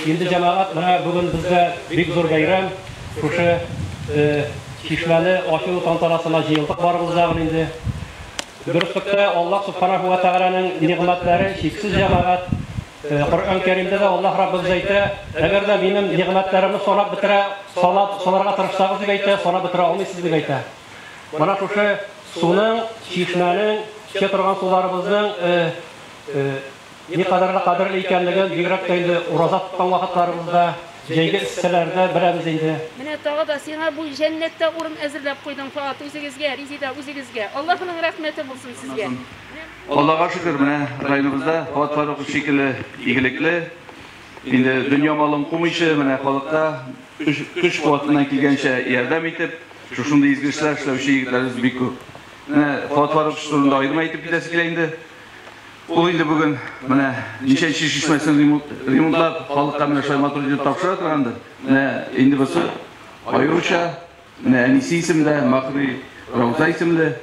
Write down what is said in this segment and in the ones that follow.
Инде җәмәгать менә бүген бездә бик зур бәйрәм. Шушы чишмәне ачу тантанасына җыелдык барыбыз да инде. Дөреслекте Аллаһ Субханаһу ва Тәгаләнең нигъмәтләре чиксез җәмәгать. Коръән Кәримдә дә Аллаһ Раббыбыз әйтә, әгәр дә минем нигъмәтләремне санап бетерә, санарга тырышсагыз дип әйтә, санап бетерә алмыйсыз дип әйтә. Менә шушы суның, чишмәнең, içe торган суларыбызның никадәрле кадерле икәнлеген бигрәк тә инде ураза тоткан вакытларыбызда, җәйге истәләрдә беләбез инде. Менә тагы да сиңа бу җәннәттә урын әзерләп куйдың Фат үзегезгә, Резида үзегезгә. Аллаһның рәхмәте булсын сезгә. Аллаһка шөкер, менә районыбызда Фат Фарук шикелле игелекле, инде дөнья малын кумыйчы, менә халыкка көч куатыннан килгәнчә ярдәм итеп, шушындый изге эшләр эшләүче егетләребез бик күп. Менә Фат Фарук турында аерым әйтеп китәсе килә инде. Ул инде бүген менә ничәнче чишмәсен ремонтлап, халыкка менә шулай матур итеп тапшыра торгандыр. Менә инде бусы аеруча, менә әнисе исемле, Махри Рауза исемле.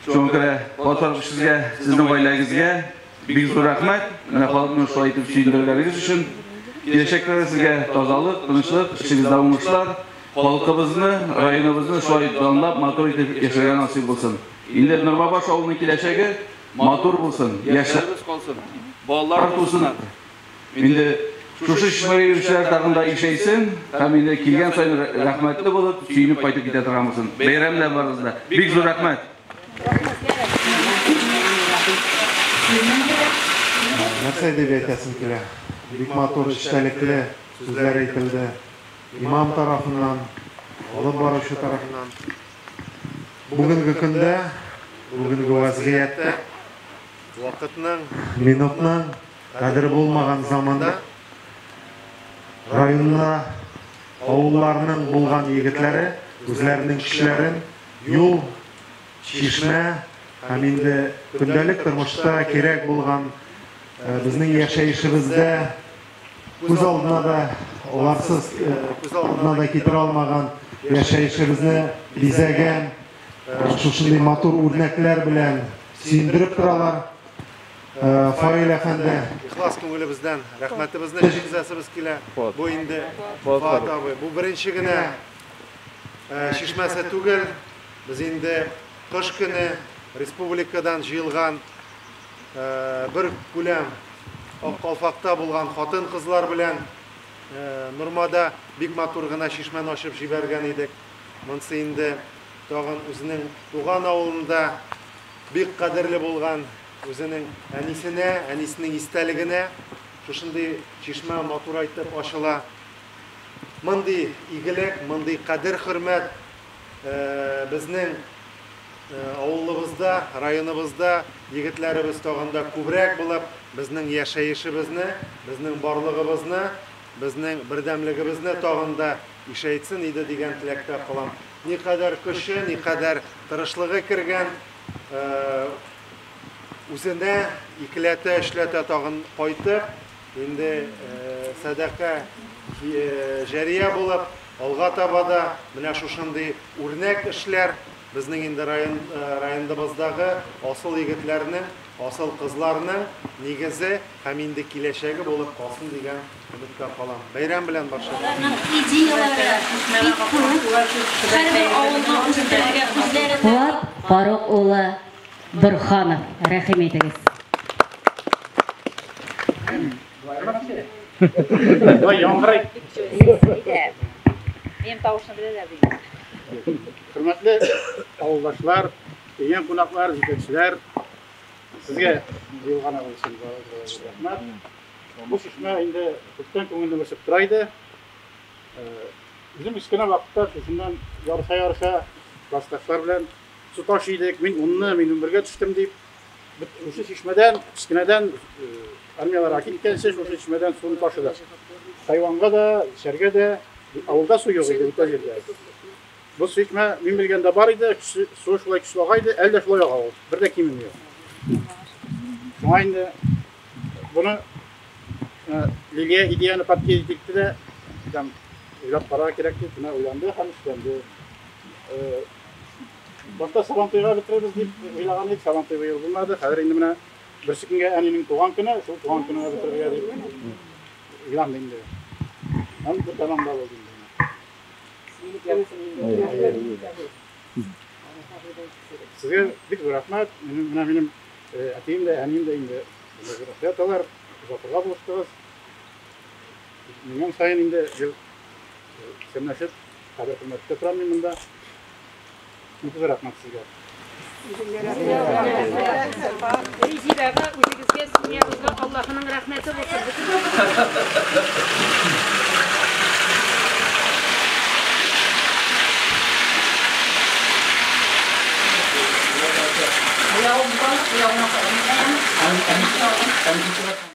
Шуңа күрә Фат Фарук сезгә, сезнең гаиләгезгә бик зур рәхмәт. Менә халыкны шулай итеп сөендергәнегез өчен. Киләчәктә сезгә тазалык, тынычлык, эшегездә уңышлар, халкыбызны, районыбызны шулай данлап, матур итеп яшәргә насыйп булсын. Инде Нурбабаш авылының киләчәге матур булсын, яшьләребез калсын, балалар тусын. Инде шушы эшләргә йөрүчеләр тагында ишәйсен, һәм инде килгән сайын рәхмәтле булып, сөенеп кайтып китә торган булсын. Бәйрәмдә барыгызда. Бик зур рәхмәт. Нәрсә дип әйтәсем килә? Бик матур эчтәлекле сүзләр әйтелде. Имам тарафыннан, алып баручы тарафыннан. Бүгенге көндә, бүгенге вазгыятьтә вакытның, минутның кадер булмаган заманда районда авылларның булган егетләре үзләренең көчләрен юл, чишмә һәм инде көндәлек тормышта кирәк булган безнең яшәешебездә күз алдына да оларсыз күз алдына да китерә алмаган яшәешебезне бизәгән шушындый матур үрнәкләр белән сөендереп торалар. Фаил әфәнде, ихлас күңелебездән рәхмәтебезне җиткезәсебез килә. Бу инде Фат абый, бу беренче генә чишмәсе түгел. Без инде кыш көне республикадан җыелган бер күләм Аккалфакта булган хатын-кызлар белән Нурмада бик матур гына чишмәне ачып җибәргән идек. Монысы инде тагын үзенең туган авылында бик кадерле булган үзенең әнисенең истәлегенә шушындый чишмә матур итеп ачыла. Мондый игелек, мондый кадер хөрмәт безнең авылыбызда, районыбызда егетләребез тагында күбрәк булып, безнең яшәешебезне, безнең барлыгыбызны, безнең бердәмлегебезне тагында ишәйтсен иде дигән теләктә калам. Никадәр көче, никадәр тырышлыгы кергән, үзенә икеләтә, эшләтә тагын кайтып, инде садака җария булып, алга таба да менә шушындый үрнәк эшләр безнең инде районыбыздагы асыл егетләрнең, асыл кызларның нигезе һәм инде киләчәге булып калсын дигән өметтә калам. Бәйрәм белән башлыйм. Фат Фарук улы Борханов, рәхим итегез. Мен тавышны беләләр диген. Hürmetli avuldaşlar, yiyen konaklar, җитәкчеләр, сезгә җыелган өчен рәхмәт. Бу чишмә инде күптән күңелне борчып тора иде. Үзем кечкенә вакытта шуннан ярыша классташлар белән су ташыйдык. Мин унны, мин бергә төштем дип, ошо чишмәдән, кечкенәдән армияларга киткәнче ошо чишмәдән суны ташыдык. Хайванга да, шәргә дә, авылда су юк иде, бүтән җирдә. Бу чишмә мин белгәндә бар иде, су шулай көчле агайды, әлдә шулай ага ул. Бер дә кимем юк. Шуңа инде буны Лилия идеяны паткет итте дә, там уйлап карар кирәк дип, менә уйланды һәм эшләнде. Башта Сабантуйга бетербез дип уйлаган идек, Сабантуйга ел булмады. Хәзер инде менә берсе көнгә әнинең туган көне, шул туган көненә бетерергә дип уйланды инде. Hem bu tamam da oldu. Size bik rahmat. Benim atayım da anayım da indi. Rahmetalar uzatırga buluştunuz. Benim sayın indi semnaşıp haber kılmakta turam ben bunda. Mutlu rahmat sizge. Rejidaga, o'zingizga, sizga Allohning rahmati bo'lsin.